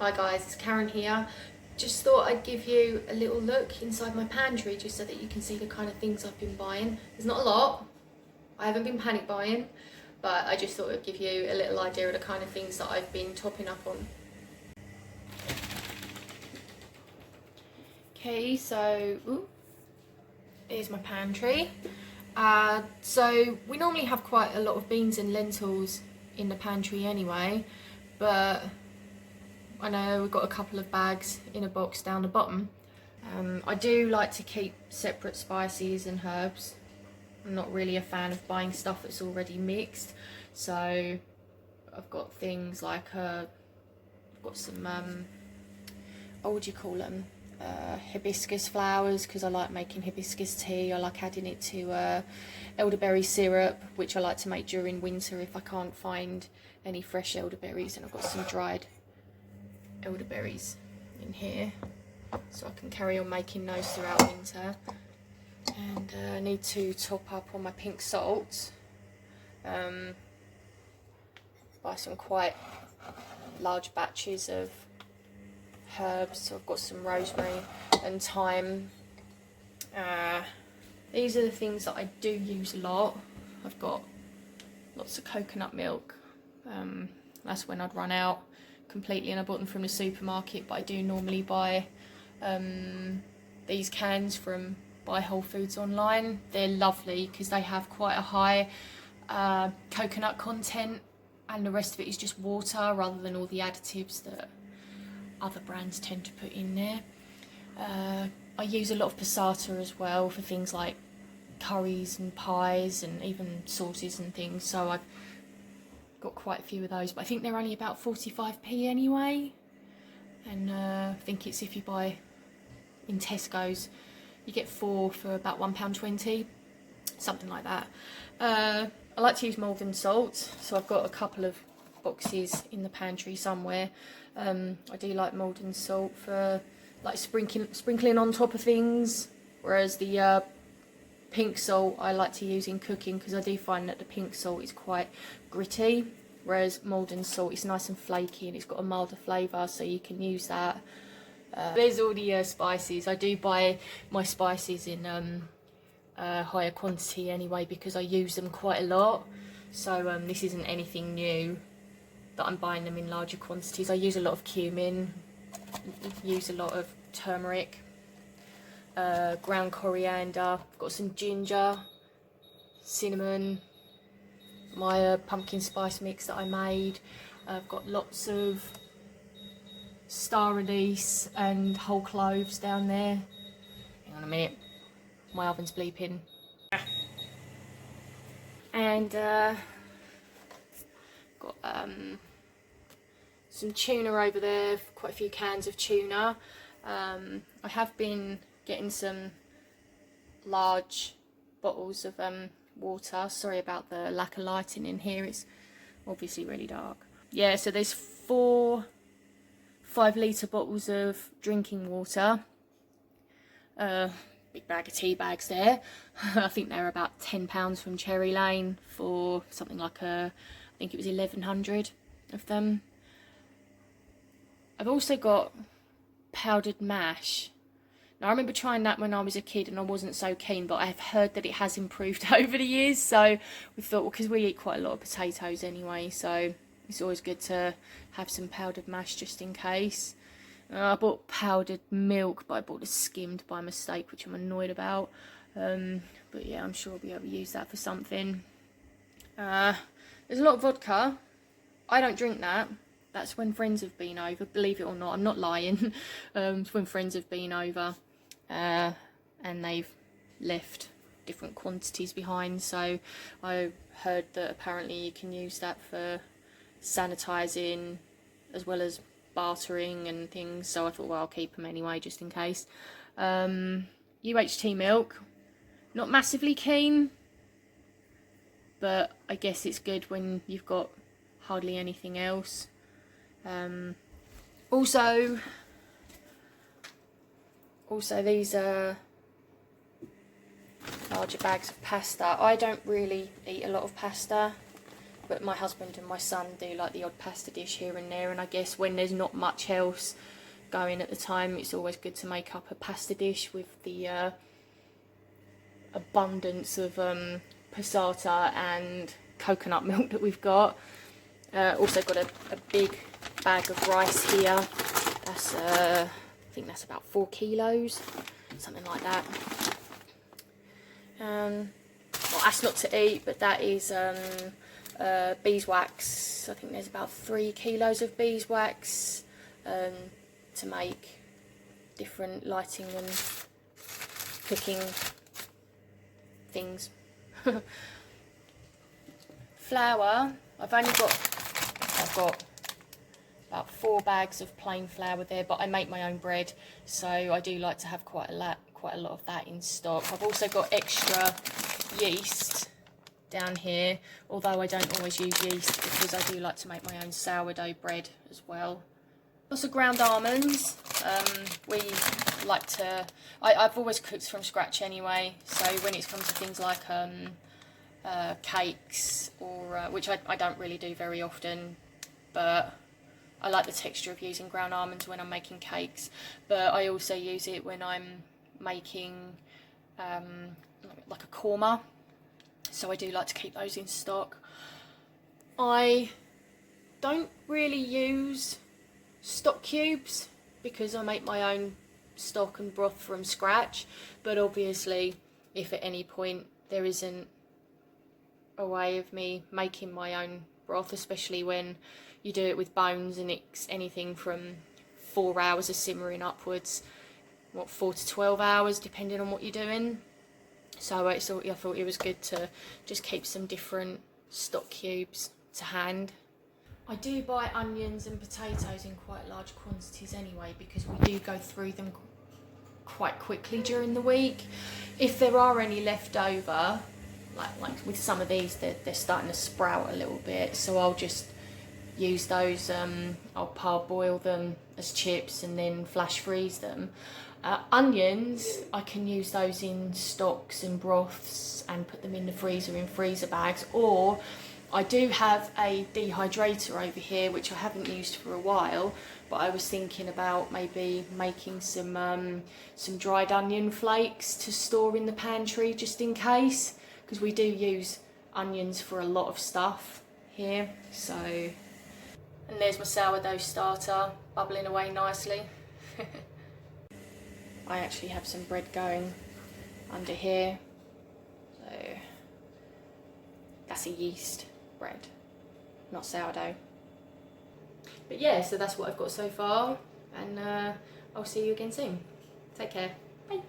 Hi guys, it's Karen here. Just thought I'd give you a little look inside my pantry just so that you can see the kind of things I've been buying. There's not a lot, I haven't been panic buying, but I just thought I'd give you a little idea of the kind of things that I've been topping up on. Okay, so here's my pantry. So we normally have quite a lot of beans and lentils in the pantry anyway, but I know we've got a couple of bags in a box down the bottom. I do like to keep separate spices and herbs. I'm not really a fan of buying stuff that's already mixed, so I've got things like I've got some what would you call them, hibiscus flowers, because I like making hibiscus tea. I like adding it to elderberry syrup, which I like to make during winter if I can't find any fresh elderberries, and I've got some dried elderberries in here, so I can carry on making those throughout winter. And I need to top up on my pink salt, buy some quite large batches of herbs. So I've got some rosemary and thyme. These are the things that I do use a lot. I've got lots of coconut milk. That's when I'd run out completely and I bought them from the supermarket, but I do normally buy these cans from Whole Foods online. They're lovely because they have quite a high coconut content, and the rest of it is just water rather than all the additives that other brands tend to put in there. I use a lot of passata as well for things like curries and pies and even sauces and things, so I've got quite a few of those, but I think they're only about 45p anyway, and I think it's if you buy in Tesco's you get 4 for about £1.20, something like that. I like to use Maldon salt, so I've got a couple of boxes in the pantry somewhere. I do like Maldon salt for like sprinkling on top of things, whereas the pink salt I like to use in cooking because I do find that the pink salt is quite gritty, whereas Maldon salt is nice and flaky and it's got a milder flavour, so you can use that. There's all the spices. I do buy my spices in higher quantity anyway because I use them quite a lot, so this isn't anything new that I'm buying them in larger quantities. I use a lot of cumin, use a lot of turmeric, ground coriander, I've got some ginger, cinnamon, my pumpkin spice mix that I made. I've got lots of star anise and whole cloves down there. Hang on a minute, my oven's bleeping. And got some tuna over there, quite a few cans of tuna. I have been getting some large bottles of water. Sorry about the lack of lighting in here, it's obviously really dark. Yeah, so there's 4 5-litre bottles of drinking water. Big bag of tea bags there. I think they're about £10 from Cherry Lane for something like I think it was 1,100 of them. I've also got powdered mash. Now I remember trying that when I was a kid and I wasn't so keen, but I've heard that it has improved over the years, so we thought, well, because we eat quite a lot of potatoes anyway, so it's always good to have some powdered mash just in case. I bought powdered milk, but I bought it skimmed by mistake, which I'm annoyed about. But yeah, I'm sure I'll be able to use that for something. There's a lot of vodka. I don't drink that. That's when friends have been over, believe it or not, I'm not lying. It's when friends have been over and they've left different quantities behind, so I heard that apparently you can use that for sanitising as well as bartering and things, so I thought, well, I'll keep them anyway just in case. UHT milk, not massively keen, but I guess it's good when you've got hardly anything else. Also these are larger bags of pasta. I don't really eat a lot of pasta. but my husband and my son do like the odd pasta dish here and there, and I guess when there's not much else going at the time, it's always good to make up a pasta dish with the abundance of passata and coconut milk that we've got. Also got a big bag of rice here. That's I think that's about 4 kilos, something like that. Well, that's not to eat, but that is beeswax. I think there's about 3 kilos of beeswax to make different lighting and cooking things. Flour, I've got about 4 bags of plain flour there, but I make my own bread, so I do like to have quite a lot of that in stock. I've also got extra yeast down here, although I don't always use yeast because I do like to make my own sourdough bread as well. Lots of ground almonds. We like to, I've always cooked from scratch anyway, so when it comes to things like cakes, or which I don't really do very often, but I like the texture of using ground almonds when I'm making cakes. But I also use it when I'm making like a korma, so I do like to keep those in stock. I don't really use stock cubes because I make my own stock and broth from scratch, but obviously if at any point there isn't a way of me making my own broth, especially when you do it with bones and it's anything from 4 hours of simmering upwards, 4 to 12 hours depending on what you're doing. So I thought it was good to just keep some different stock cubes to hand. I do buy onions and potatoes in quite large quantities anyway, because we do go through them quite quickly during the week. If there are any left over, like with some of these, they're starting to sprout a little bit, so I'll just use those. I'll parboil them as chips and then flash freeze them. Onions, I can use those in stocks and broths and put them in the freezer in freezer bags, or I do have a dehydrator over here which I haven't used for a while, but I was thinking about maybe making some dried onion flakes to store in the pantry just in case, because we do use onions for a lot of stuff here. So, and there's my sourdough starter bubbling away nicely. I actually have some bread going under here, so that's a yeast bread, not sourdough. But yeah, so that's what I've got so far, and I'll see you again soon. Take care. Bye.